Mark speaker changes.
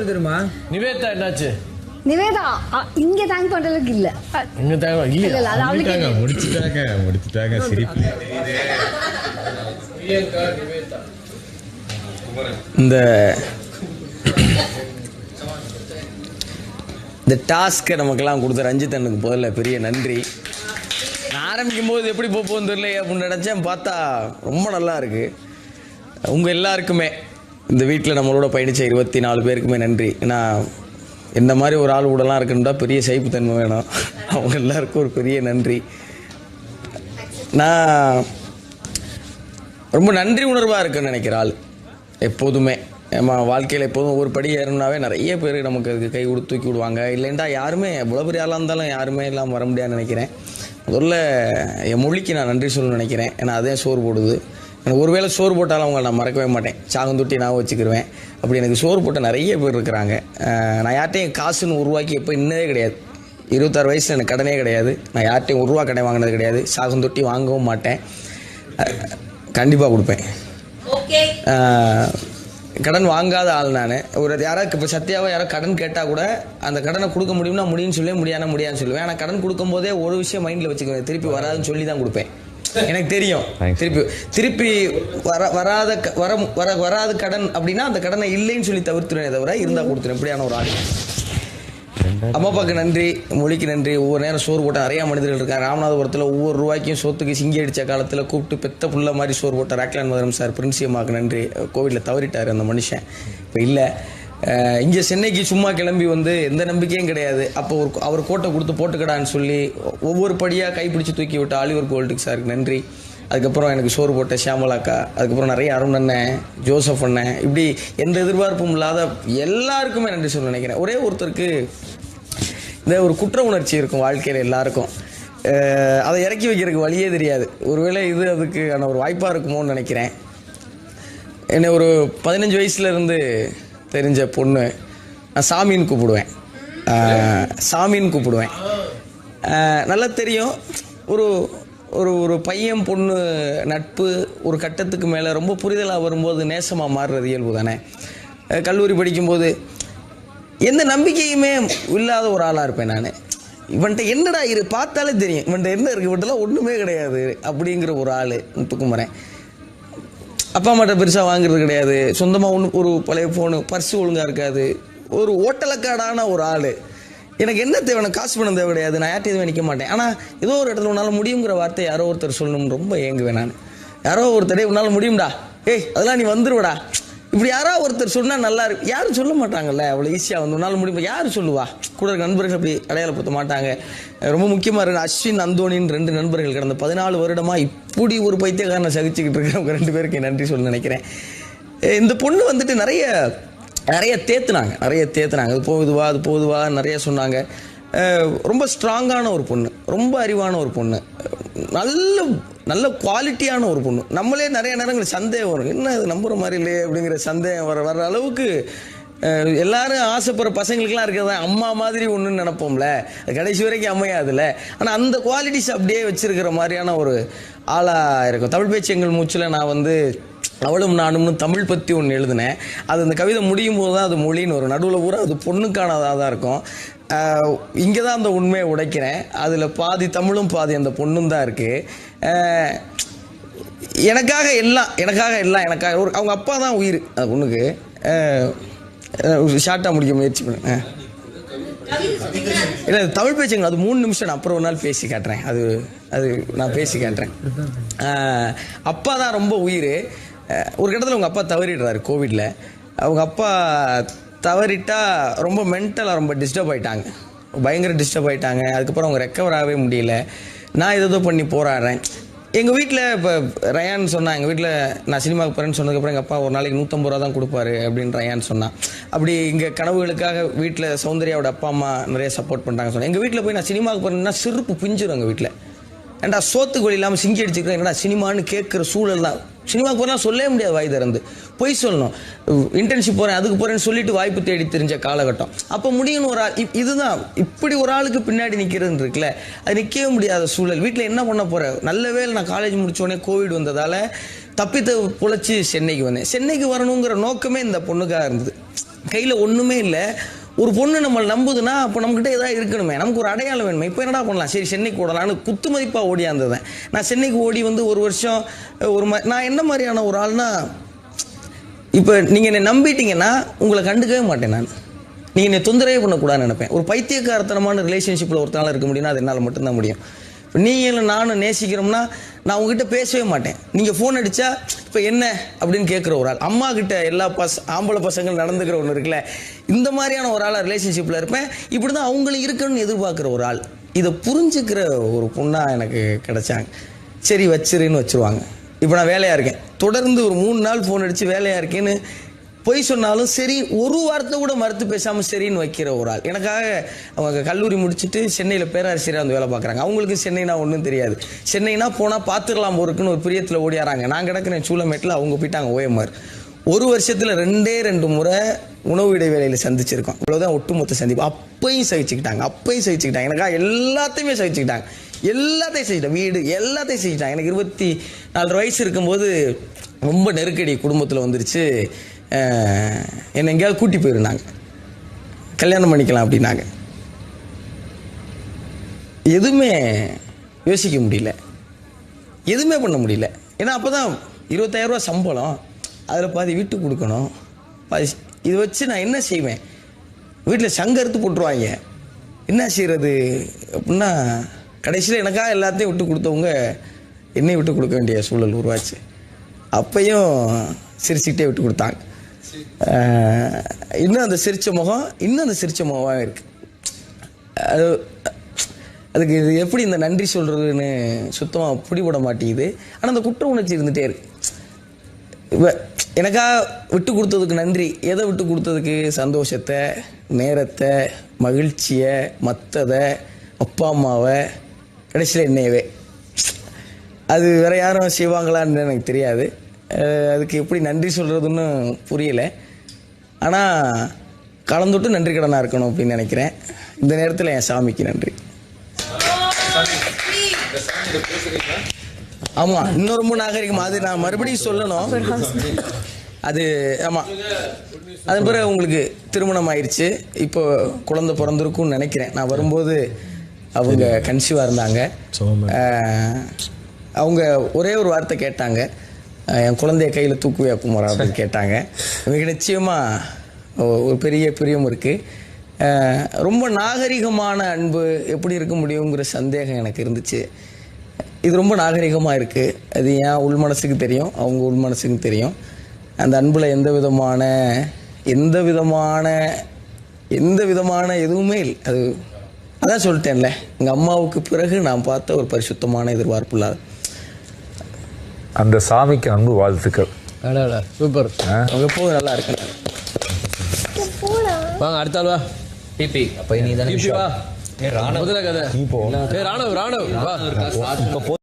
Speaker 1: யார் தெரியுமா?
Speaker 2: நிவேதா என்னாச்சு?
Speaker 3: நிவேதா இங்க தேங்க் பண்றதுக்கு இல்ல.
Speaker 2: இங்க தேங்க் இல்ல.
Speaker 3: அது அவளுக்கு
Speaker 4: முடிச்சிட்டாங்க சிரிப்பு.
Speaker 5: இந்த டாஸ்க்கை நமக்கெல்லாம் கொடுத்த ரஞ்சித் அண்ணனுக்கு முதல்ல பெரிய நன்றி. நான் ஆரம்பிக்கும் போது எப்படி போகும்னு தெரியல அப்படின்னு நினச்சேன். பார்த்தா ரொம்ப நல்லா இருக்குது. உங்கள் எல்லாருக்குமே இந்த வீட்டில் நம்மளோட பயணித்த 24 பேருக்குமே நன்றி. ஏன்னா இந்த மாதிரி ஒரு ஆள் கூடலாம் இருக்குன்னா பெரிய சைப்புத்தன்மை வேணும். அவங்க எல்லாருக்கும் ஒரு பெரிய நன்றி. நான் ரொம்ப நன்றி உணர்வாக இருக்குன்னு நினைக்கிற ஆள் எப்போதுமே. நம்ம வாழ்க்கையில் எப்போதும் ஒரு படி ஏறணும்னாவே நிறைய பேர் நமக்கு அதுக்கு கை கொடுத்து தூக்கி விடுவாங்க. இல்லைண்டா யாருமே எவ்வளோ பெரிய ஆளாக இருந்தாலும் யாருமே இல்லாமல் வர முடியாதுன்னு நினைக்கிறேன். முதல்ல என் மொழிக்கு நான் நன்றி சொல்லணும்னு நினைக்கிறேன். ஏன்னா அதே சோறு போடுது. எனக்கு ஒருவேளை சோறு போட்டாலும் அவங்களை நான் மறக்கவே மாட்டேன். சாகந்தொட்டி நான் வச்சுக்கிருவேன். அப்படி எனக்கு சோறு போட்ட நிறைய பேர் இருக்கிறாங்க. நான் யார்ட்டையும் காசுன்னு உருவாக்கி எப்போ இன்னதே கிடையாது. 26 வயசில் எனக்கு கடனே கிடையாது. நான் யார்ட்டையும் ரூபா கடை வாங்கினது கிடையாது. சாகந்தொட்டி வாங்கவும் மாட்டேன். கண்டிப்பாக கொடுப்பேன். கடன் வாங்காத ஆள் நான். ஒரு யாராவது இப்போ சத்தியாவோ யாரோ கடன் கேட்டால் கூட அந்த கடனை கொடுக்க முடியும்னா முடியும்னு சொல்லுவேன், முடியாதுன்னு சொல்லுவேன். ஆனால் கடன் கொடுக்கும்போதே ஒரு விஷயம் மைண்டில் வச்சுக்குவேன், திருப்பி வராதுன்னு சொல்லி தான் கொடுப்பேன். எனக்கு தெரியும் திருப்பி வராத கடன் அப்படின்னா அந்த கடனை இல்லைன்னு சொல்லி தவிர்த்துருவேன், தவிர இருந்தால் கொடுத்துருவேன். இப்படியான ஒரு ஆள். அம்மா அப்பாவுக்கு நன்றி, மொழிக்கு நன்றி. ஒவ்வொரு நேரம் சோறு போட்ட நிறையா மனிதர்கள் இருக்காங்க. ராமநாதபுரத்தில் ஒவ்வொரு ரூபாய்க்கும் சோத்துக்கு சிங்கி அடித்த காலத்தில் கூப்பிட்டு பெத்த புள்ள மாதிரி சோறு போட்ட ராக்லான் மதுரம் சார், பிரின்சியம்மாவுக்கு நன்றி. கோவிலில் தவறிட்டார் அந்த மனுஷன், இப்போ இல்லை. இங்கே சென்னைக்கு சும்மா கிளம்பி வந்து எந்த நம்பிக்கையும் கிடையாது. அப்போ அவர் கோட்டை கொடுத்து போட்டுக்கடான்னு சொல்லி ஒவ்வொரு படியாக கைப்பிடிச்சு தூக்கி விட்ட ஆலிவர் கோல்டுக்கு சாருக்கு நன்றி. அதுக்கப்புறம் எனக்கு சோறு போட்ட ஷியாமலாக்கா, அதுக்கப்புறம் நிறைய அருண் அண்ணன், ஜோசப் அண்ணன், இப்படி எந்த எதிர்பார்ப்பும் இல்லாத எல்லாருக்குமே நன்றி சொல்ல நினைக்கிறேன். ஒரே ஒருத்தருக்கு இந்த ஒரு குற்ற உணர்ச்சி இருக்கும் வாழ்க்கையில் எல்லாருக்கும். அதை இறக்கி வைக்கிறதுக்கு வழியே தெரியாது. ஒருவேளை இது அதுக்கான ஒரு வாய்ப்பாக இருக்குமோன்னு நினைக்கிறேன். என்னை ஒரு 15 வயசுலேருந்து தெரிஞ்ச பொண்ணு நான் சாமின்னு கூப்பிடுவேன். நல்லா தெரியும். ஒரு ஒரு ஒரு பையன் பொண்ணு நட்பு ஒரு கட்டத்துக்கு மேலே ரொம்ப புரிதலாக வரும்போது நேசமாக மாறுறது இயல்பு தானே. கல்லூரி படிக்கும்போது எந்த நம்பிக்கையுமே இல்லாத ஒரு ஆளாக இருப்பேன் நான். இவன்கிட்ட என்னடா பார்த்தாலே தெரியும் இவன்கிட்ட என்ன இருக்குது, இவன்ட்டெல்லாம் ஒன்றுமே கிடையாது அப்படிங்கிற ஒரு ஆள் முத்துக்குமரன். அப்பா அம்மாட்ட பெருசாக வாங்குறது கிடையாது. சொந்தமாக ஒரு பழைய ஃபோனு, பர்ஸு ஒழுங்காக இருக்காது. ஒரு ஓட்டலக்காடான ஒரு ஆள். எனக்கு என்ன தேவை, எனக்கு காசு பணம் தேவை கிடையாது. நான் யார்ட்டையும் எதுவும் நிற்க மாட்டேன். ஆனால் ஏதோ ஒரு இடத்துல உன்னால் முடியுங்கிற வார்த்தை யாரோ ஒருத்தர் சொல்லணும்னு ரொம்ப ஏங்குவேன் நான். யாரோ ஒருத்தரே உன்னால் முடியும்டா, அதெல்லாம் நீ வந்துருவடா, இப்படி யாராவது ஒருத்தர் சொன்னால் நல்லா இருக்கு. யாரும் சொல்ல மாட்டாங்கல்ல அவ்வளோ ஈஸியாக வந்து உன்னால் முடியும். யாரும் சொல்லுவா? கூட நண்பர்கள் அப்படி அடையாளப்படுத்த மாட்டாங்க. ரொம்ப முக்கியமாக இருந்த அஸ்வின், அந்தோனின்னு 2 நண்பர்கள் கடந்த 14 வருடமாக இப்படி ஒரு பைத்தியக்காரனை சகிச்சுக்கிட்டு இருக்கிறவங்க 2 பேருக்கு நன்றி சொல்ல நினைக்கிறேன். இந்த பொண்ணு வந்துட்டு நிறைய தேத்துனாங்க. அது போகுதுவா நிறைய சொன்னாங்க. ரொம்ப ஸ்ட்ராங்கான ஒரு பொண்ணு, ரொம்ப அறிவான ஒரு பொண்ணு, நல்ல குவாலிட்டியான ஒரு பொண்ணு. நம்மளே நிறைய நேரங்கள் சந்தேகம் வரும், என்ன அது நம்புகிற மாதிரி இல்லையே அப்படிங்கிற சந்தேகம் வர அளவுக்கு எல்லாரும் ஆசைப்படுற பசங்களுக்குலாம் இருக்கிறதா அம்மா மாதிரி ஒன்றுன்னு நினைப்போம்ல, அது கடைசி வரைக்கும் அமையாதுல்ல. ஆனால் அந்த குவாலிட்டிஸ் அப்படியே வச்சிருக்கிற மாதிரியான ஒரு ஆளாக இருக்கும். தமிழ் பேச்சு எங்கள் மூச்சில் நான் வந்து அவளும் நானும்னு தமிழ் பற்றி ஒன்று எழுதினேன். அது அந்த கவிதை முடியும் போது தான் அது மொழின்னு ஒரு நடுவில் பூரா அது பொண்ணுக்கானதாக தான் இருக்கும். இங்கே தான் அந்த உண்மையை உடைக்கிறேன். அதில் பாதி தமிழும் பாதி அந்த பொண்ணும் தான் இருக்குது. எனக்காக எல்லாம் அவங்க அப்பா தான் உயிர் அந்த பொண்ணுக்கு. ஷார்ட்டாக முடிக்க முயற்சி பண்ணேன். இல்லை தமிழ் பேச்சுங்க, அது 3 நிமிஷம். நான் அப்புறம் ஒரு நாள் பேசி காட்டுறேன். அது நான் பேசி காட்டுறேன். அப்பா தான் ரொம்ப உயிர். ஒரு கட்டத்தில் அவங்க அப்பா தவறிடுறாரு கோவிடில். அவங்க அப்பா தவறிட்டா ரொம்ப மென்டலாக ரொம்ப டிஸ்டர்ப் ஆகிட்டாங்க, பயங்கர டிஸ்டர்ப் ஆகிட்டாங்க. அதுக்கப்புறம் அவங்க ரெக்கவர் ஆகவே முடியல. நான் ஏதோ பண்ணி போராடுறேன். எங்கள் வீட்டில் இப்போ ரயான் சொன்னான், எங்கள் வீட்டில் நான் சினிமாவுக்கு போகிறேன்னு சொன்னதுக்கப்புறம் எங்கள் அப்பா ஒரு நாளைக்கு 150 ரூபா தான் கொடுப்பாரு அப்படின்னு ரயான் சொன்னான். அப்படி இங்கே கனவுகளுக்காக வீட்டில் சௌந்தர்யாவோட அப்பா அம்மா நிறைய சப்போர்ட் பண்ணுறாங்க சொன்னேன். எங்கள் வீட்டில் போய் நான் சினிமாவுக்கு போகிறேன்னா செருப்பு பிஞ்சிடும். எங்கள் வீட்டில் ஏன்டா சோத்துக்கு வழி இல்லாமல் சிங்கி அடிச்சுக்கிறேன், என்னடா சினிமான்னு கேட்குற சூழல் தான். சினிமாவுக்கு போனால் சொல்லவே முடியாது, வாய் திறந்து பொய் சொல்லணும். இன்டர்ன்ஷிப் போகிறேன் அதுக்கு போகிறேன்னு சொல்லிட்டு வாய்ப்பு தேடி தெரிஞ்ச காலகட்டம். அப்போ முடியும்னு ஒரு ஆள், இதுதான் இப்படி ஒரு ஆளுக்கு பின்னாடி நிற்கிறதுன்னு இருக்குல்ல, அது நிற்கவே முடியாத சூழல். வீட்டில் என்ன பண்ண போகிறேன்? நல்ல வேளை நான் காலேஜ் முடித்தோடனே கோவிட் வந்ததால் தப்பித்த பொழைச்சி சென்னைக்கு வந்தேன். சென்னைக்கு வரணுங்கிற நோக்கமே இந்த பொண்ணுக்காக இருந்தது. கையில் ஒன்றுமே இல்லை, ஒரு பொண்ணு நம்மளை நம்புதுன்னா அப்போ நம்மகிட்ட ஏதாவது இருக்கணுமே, நமக்கு ஒரு அடையாளம் வேணுமே. இப்போ என்னடா பண்ணலாம், சரி சென்னைக்கு ஓடலான்னு குத்து மதிப்பாக ஓடியாந்ததேன். நான் சென்னைக்கு ஓடி வந்து ஒரு வருஷம் நான் என்ன மாதிரியான ஒரு ஆள்னா, இப்போ நீங்கள் என்னை நம்பிட்டீங்கன்னா உங்களை கண்டுக்கவே மாட்டேன். நீங்கள் என்னை தொந்தரவே பண்ணக்கூடாதுன்னு நினைப்பேன். ஒரு பைத்தியக்காரத்தனமான ரிலேஷன்ஷிப்பில் ஒருத்தனால இருக்க முடியும்னா அது என்னால் மட்டும்தான் முடியும். இப்போ நீங்கள் நானும் நேசிக்கிறோம்னா நான் உங்ககிட்ட பேசவே மாட்டேன். நீங்கள் ஃபோன் அடித்தா இப்போ என்ன அப்படின்னு கேட்குற ஒரு ஆள், அம்மா கிட்ட எல்லா ஆம்பளை பசங்கள் நடந்துக்கிற ஒன்று இருக்குல்ல, இந்த மாதிரியான ஒரு ஆளாக ரிலேஷன்ஷிப்பில் இருப்பேன். இப்படி தான் அவங்களும் இருக்கணும்னு எதிர்பார்க்குற ஒரு ஆள். இதை புரிஞ்சுக்கிற ஒரு பொண்ணாக எனக்கு கிடைச்சாங்க. சரி வச்சிருன்னு வச்சுருவாங்க. இப்போ நான் வேலையாக இருக்கேன், தொடர்ந்து ஒரு 3 நாள் ஃபோன் அடித்து வேலையாக இருக்கேன்னு பொய் சொன்னாலும் சரி, ஒரு வார்த்தை கூட மறுத்து பேசாமல் சரின்னு வைக்கிற ஒரு ஆள். எனக்காக அவங்க கல்லூரி முடிச்சுட்டு சென்னையில் பேராசிரியராக வந்து வேலை பார்க்குறாங்க. அவங்களுக்கு சென்னைனா ஒன்றும் தெரியாது. சென்னைனா போனால் பார்த்துக்கலாம் போருக்குன்னு ஒரு பிரியத்தில் ஓடியாராங்க. நான் கிடக்கிறேன் சூளமேட்டில், அவங்க போயிட்டாங்க ஓஎம்ஆர். ஒரு வருஷத்தில் 2 முறை உணவு இடைவேளையில் சந்திச்சிருக்கோம். இவ்வளோதான் ஒட்டுமொத்த சந்திப்பு. அப்பையும் சகிச்சுக்கிட்டாங்க. எனக்காக எல்லாத்தையுமே சகிச்சுக்கிட்டாங்க. வீடு எல்லாத்தையும் செஞ்சுட்டாங்க. எனக்கு 24 வயசு இருக்கும்போது ரொம்ப நெருக்கடி குடும்பத்தில் வந்துருச்சு. என்னை எங்கேயாவது கூட்டி போயிருந்தாங்க, கல்யாணம் பண்ணிக்கலாம் அப்படின்னாங்க. எதுவுமே யோசிக்க முடியல, எதுவுமே பண்ண முடியல. ஏன்னா அப்போ தான் 25,000 ரூபா சம்பளம், அதில் பாதி வீட்டுக்கு கொடுக்கணும், பாதி இதை வச்சு நான் என்ன செய்வேன்? வீட்டில் சங்கறுத்து போட்டுருவாங்க, என்ன செய்கிறது அப்படின்னா கடைசியில் எனக்காக எல்லாத்தையும் விட்டு கொடுத்தவங்க என்னை விட்டு கொடுக்க வேண்டிய சூழல் உருவாச்சு. அப்பையும் சிரிச்சுக்கிட்டே விட்டு கொடுத்தாங்க. இன்னும் அந்த சிரிச்ச முகமாக இருக்குது. அதுக்கு இது எப்படி இந்த நன்றி சொல்கிறதுன்னு சுத்தமாக பிடிபட மாட்டேங்குது. ஆனால் அந்த குற்ற உணர்ச்சி இருந்துகிட்டே இருக்கு. இப்போ எனக்காக விட்டு கொடுத்ததுக்கு நன்றி. எதை விட்டு கொடுத்ததுக்கு? சந்தோஷத்தை, நேரத்தை, மகிழ்ச்சியை, மற்றதை, அப்பா அம்மாவை, கடைசியில் என்னையவே. அது வேறு யாரும் செய்வாங்களான்னு எனக்கு தெரியாது. அதுக்கு எப்படி நன்றி சொல்கிறதுன்னு புரியலை. ஆனால் காலந்தொட்டு நன்றி கடனாக இருக்கணும் அப்படின்னு நினைக்கிறேன். இந்த நேரத்தில் என் சாமிக்கு நன்றி. ஆமாம், இன்னும் ரொம்ப நாகரிகமாக அது நான் மறுபடியும் சொல்லணும். அது ஆமாம், அது பிறகு உங்களுக்கு திருமணம் ஆயிடுச்சு, இப்போ குழந்தை பிறந்திருக்கும்னு நினைக்கிறேன். நான் வரும்போது அவங்க கன்சீவாக இருந்தாங்க. அவங்க ஒரே ஒரு வார்த்தை கேட்டாங்க, என் குழந்தைய கையில் தூக்குவே குமாரா அப்படின்னு கேட்டாங்க. மிக நிச்சயமாக ஒரு பெரிய பிரியம் இருக்குது. ரொம்ப நாகரிகமான அன்பு எப்படி இருக்க முடியுங்கிற சந்தேகம் எனக்கு இருந்துச்சு. இது ரொம்ப நாகரிகமாக இருக்குது. அது ஏன் உள் மனசுக்கு தெரியும், அவங்க உள் மனசுக்கு தெரியும். அந்த அன்பில் எந்த விதமான எதுவுமே இல்லை. அதான் சொல்லிட்டேன்ல, எங்கள் அம்மாவுக்கு பிறகு நான் பார்த்த ஒரு பரிசுத்தமான எதிர்பார்ப்பு இல்லாத
Speaker 1: அந்த சாமிக்கு அன்பு வாழ்த்துக்கள்.
Speaker 2: சூப்பர்.
Speaker 5: அவங்க எப்போதும் நல்லா இருக்கு.
Speaker 2: வாங்க அடுத்த ஆள் வா.
Speaker 6: டிபி அப்ப நீ தானே
Speaker 2: வா. முதல்ல கதை.
Speaker 1: நீ போ.
Speaker 2: ராணவ் வா.